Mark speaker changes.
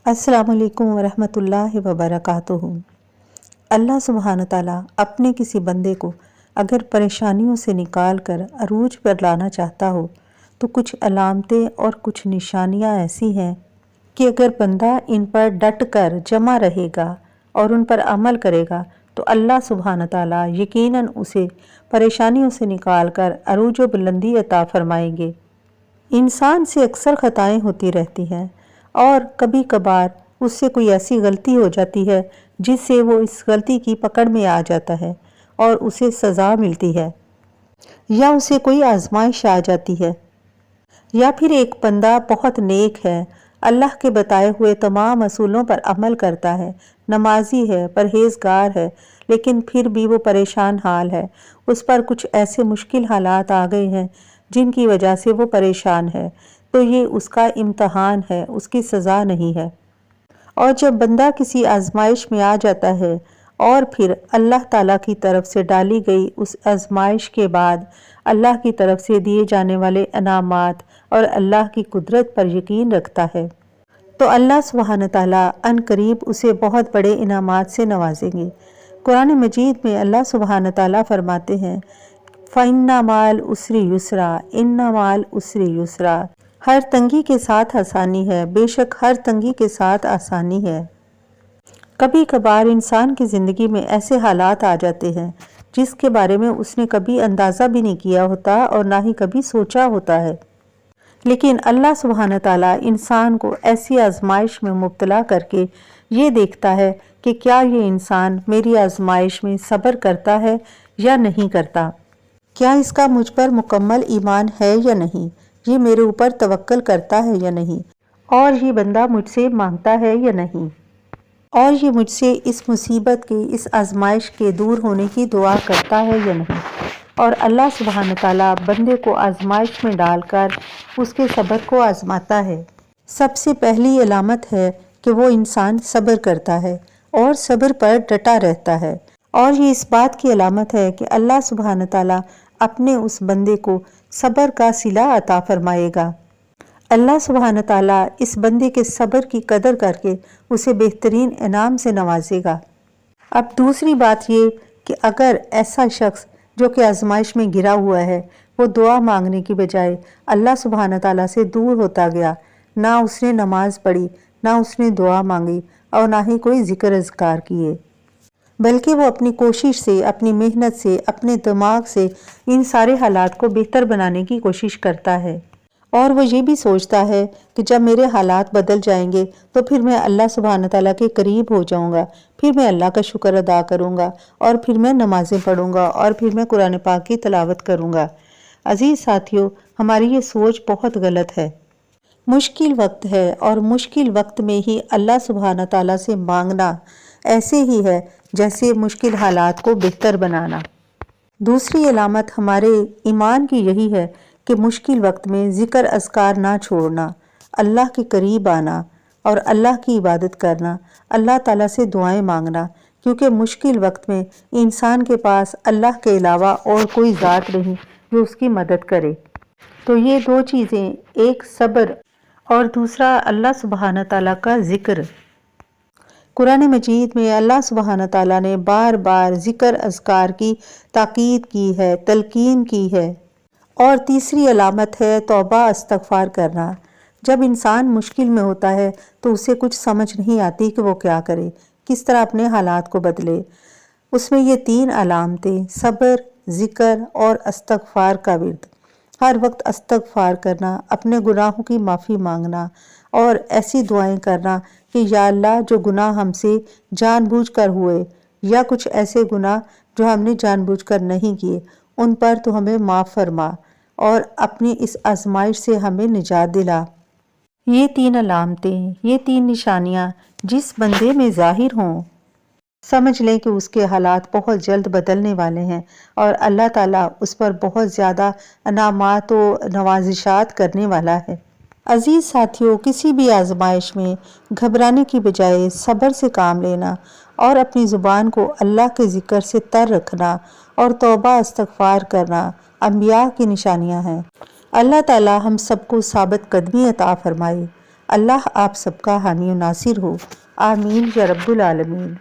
Speaker 1: السلام علیکم ورحمۃ اللہ وبرکاتہ۔ اللہ سبحانہ تعالیٰ اپنے کسی بندے کو اگر پریشانیوں سے نکال کر عروج پر لانا چاہتا ہو تو کچھ علامتیں اور کچھ نشانیاں ایسی ہیں کہ اگر بندہ ان پر ڈٹ کر جمع رہے گا اور ان پر عمل کرے گا تو اللہ سبحانہ تعالیٰ یقیناً اسے پریشانیوں سے نکال کر عروج و بلندی عطا فرمائیں گے۔ انسان سے اکثر خطائیں ہوتی رہتی ہیں اور کبھی کبھار اس سے کوئی ایسی غلطی ہو جاتی ہے جس سے وہ اس غلطی کی پکڑ میں آ جاتا ہے اور اسے سزا ملتی ہے، یا اسے کوئی آزمائش آ جاتی ہے، یا پھر ایک بندہ بہت نیک ہے، اللہ کے بتائے ہوئے تمام اصولوں پر عمل کرتا ہے، نمازی ہے، پرہیزگار ہے، لیکن پھر بھی وہ پریشان حال ہے، اس پر کچھ ایسے مشکل حالات آ گئے ہیں جن کی وجہ سے وہ پریشان ہے، تو یہ اس کا امتحان ہے، اس کی سزا نہیں ہے۔ اور جب بندہ کسی آزمائش میں آ جاتا ہے اور پھر اللہ تعالیٰ کی طرف سے ڈالی گئی اس آزمائش کے بعد اللہ کی طرف سے دیے جانے والے انعامات اور اللہ کی قدرت پر یقین رکھتا ہے تو اللہ سبحانہ تعالیٰ عن قریب اسے بہت بڑے انعامات سے نوازیں گے۔ قرآن مجید میں اللہ سبحانہ تعالیٰ فرماتے ہیں فَإِنَّ مَعَ الْعُسْرِ يُسْرًا إِنَّ مَعَ الْعُسْرِ يُسْرًا، ہر تنگی کے ساتھ آسانی ہے، بے شک ہر تنگی کے ساتھ آسانی ہے۔ کبھی کبھار انسان کی زندگی میں ایسے حالات آ جاتے ہیں جس کے بارے میں اس نے کبھی اندازہ بھی نہیں کیا ہوتا اور نہ ہی کبھی سوچا ہوتا ہے، لیکن اللہ سبحانہ تعالیٰ انسان کو ایسی آزمائش میں مبتلا کر کے یہ دیکھتا ہے کہ کیا یہ انسان میری آزمائش میں صبر کرتا ہے یا نہیں کرتا، کیا اس کا مجھ پر مکمل ایمان ہے یا نہیں، یہ میرے اوپر توکل کرتا ہے یا نہیں، اور یہ بندہ مجھ سے مانگتا ہے یا نہیں، اور یہ مجھ سے اس مصیبت کے، اس آزمائش کے دور ہونے کی دعا کرتا ہے یا نہیں۔ اور اللہ سبحانہ تعالیٰ بندے کو آزمائش میں ڈال کر اس کے صبر کو آزماتا ہے۔ سب سے پہلی علامت ہے کہ وہ انسان صبر کرتا ہے اور صبر پر ڈٹا رہتا ہے، اور یہ اس بات کی علامت ہے کہ اللہ سبحانہ تعالیٰ اپنے اس بندے کو صبر کا صلہ عطا فرمائے گا۔ اللہ سبحانہ تعالیٰ اس بندے کے صبر کی قدر کر کے اسے بہترین انعام سے نوازے گا۔ اب دوسری بات یہ کہ اگر ایسا شخص جو کہ آزمائش میں گرا ہوا ہے وہ دعا مانگنے کی بجائے اللہ سبحانہ تعالیٰ سے دور ہوتا گیا، نہ اس نے نماز پڑھی، نہ اس نے دعا مانگی اور نہ ہی کوئی ذکر اذکار کیے، بلکہ وہ اپنی کوشش سے، اپنی محنت سے، اپنے دماغ سے ان سارے حالات کو بہتر بنانے کی کوشش کرتا ہے، اور وہ یہ بھی سوچتا ہے کہ جب میرے حالات بدل جائیں گے تو پھر میں اللہ سبحانہ تعالیٰ کے قریب ہو جاؤں گا، پھر میں اللہ کا شکر ادا کروں گا، اور پھر میں نمازیں پڑھوں گا، اور پھر میں قرآن پاک کی تلاوت کروں گا۔ عزیز ساتھیو، ہماری یہ سوچ بہت غلط ہے۔ مشکل وقت ہے اور مشکل وقت میں ہی اللہ سبحانہ تعالیٰ سے مانگنا ایسے ہی ہے جیسے مشکل حالات کو بہتر بنانا۔ دوسری علامت ہمارے ایمان کی یہی ہے کہ مشکل وقت میں ذکر اذکار نہ چھوڑنا، اللہ کے قریب آنا اور اللہ کی عبادت کرنا، اللہ تعالیٰ سے دعائیں مانگنا، کیونکہ مشکل وقت میں انسان کے پاس اللہ کے علاوہ اور کوئی ذات نہیں جو اس کی مدد کرے۔ تو یہ دو چیزیں، ایک صبر اور دوسرا اللہ سبحانہ تعالیٰ کا ذکر۔ قرآن مجید میں اللہ سبحانہ تعالیٰ نے بار بار ذکر اذکار کی تاکید کی ہے، تلقین کی ہے۔ اور تیسری علامت ہے توبہ استغفار کرنا۔ جب انسان مشکل میں ہوتا ہے تو اسے کچھ سمجھ نہیں آتی کہ وہ کیا کرے، کس طرح اپنے حالات کو بدلے۔ اس میں یہ تین علامتیں، صبر، ذکر اور استغفار کا ورد، ہر وقت استغفار کرنا، اپنے گناہوں کی معافی مانگنا اور ایسی دعائیں کرنا کہ یا اللہ جو گناہ ہم سے جان بوجھ کر ہوئے یا کچھ ایسے گناہ جو ہم نے جان بوجھ کر نہیں کیے ان پر تو ہمیں معاف فرما اور اپنی اس آزمائش سے ہمیں نجات دلا۔ یہ تین علامتیں، یہ تین نشانیاں جس بندے میں ظاہر ہوں، سمجھ لیں کہ اس کے حالات بہت جلد بدلنے والے ہیں اور اللہ تعالیٰ اس پر بہت زیادہ انعامات و نوازشات کرنے والا ہے۔ عزیز ساتھیوں، کسی بھی آزمائش میں گھبرانے کی بجائے صبر سے کام لینا اور اپنی زبان کو اللہ کے ذکر سے تر رکھنا اور توبہ استغفار کرنا انبیاء کی نشانیاں ہیں۔ اللہ تعالیٰ ہم سب کو ثابت قدمی عطا فرمائے۔ اللہ آپ سب کا حامی و ناصر ہو، آمین یا رب العالمین۔